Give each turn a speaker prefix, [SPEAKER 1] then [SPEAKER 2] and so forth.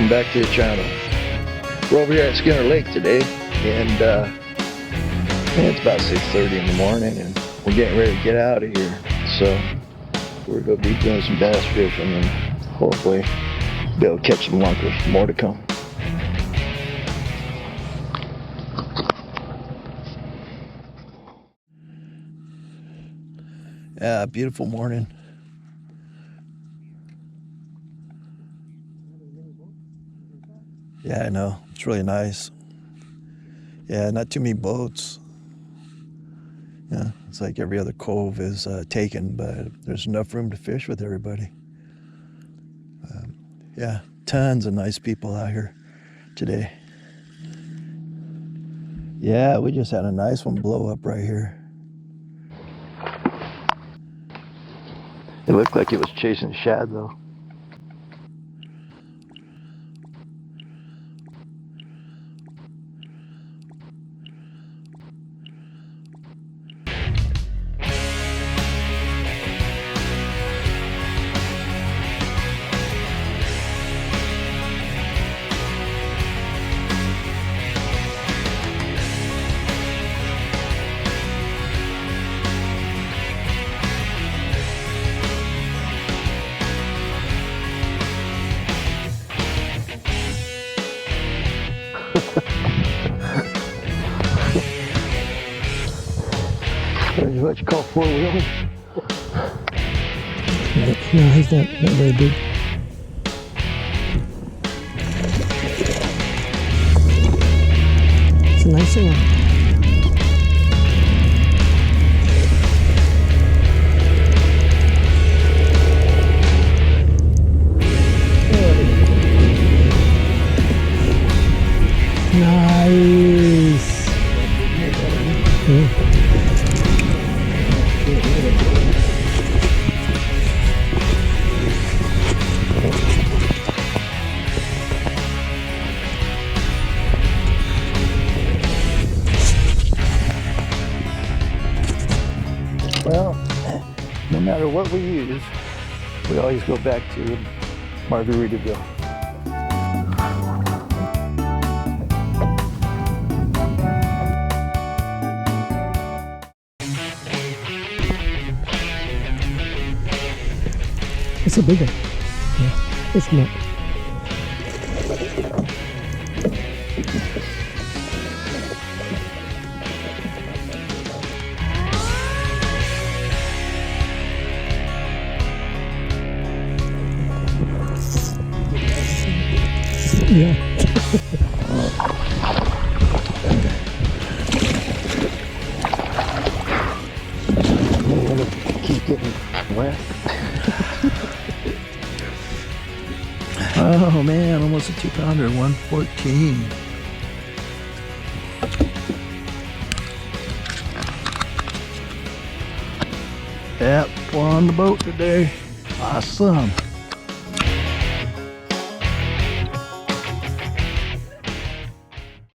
[SPEAKER 1] welcome back to the channel. We're over here at Skinner Lake today, and it's about 6:30 in the morning, and we're getting ready to get out of here. So we're going to be doing some bass fishing and hopefully be able to catch some lunkers. More to come. Yeah, beautiful morning. Yeah, I know. It's really nice. Yeah, not too many boats. Yeah, it's like every other cove is taken, but there's enough room to fish with everybody. Yeah, tons of nice people out here today. Yeah, we just had a nice one blow up right here. It looked like it was chasing shad though. What you call four-wheeler?
[SPEAKER 2] No, he's not very big. It's a nice one. Nice.
[SPEAKER 1] Well, no matter what we use, we always go back to Margaritaville.
[SPEAKER 2] It's a big one. Yeah, it's not. Yeah.
[SPEAKER 1] I'm gonna keep getting wet. Oh man, almost a 2-pounder, 114. Yep, we're on the boat today. Awesome.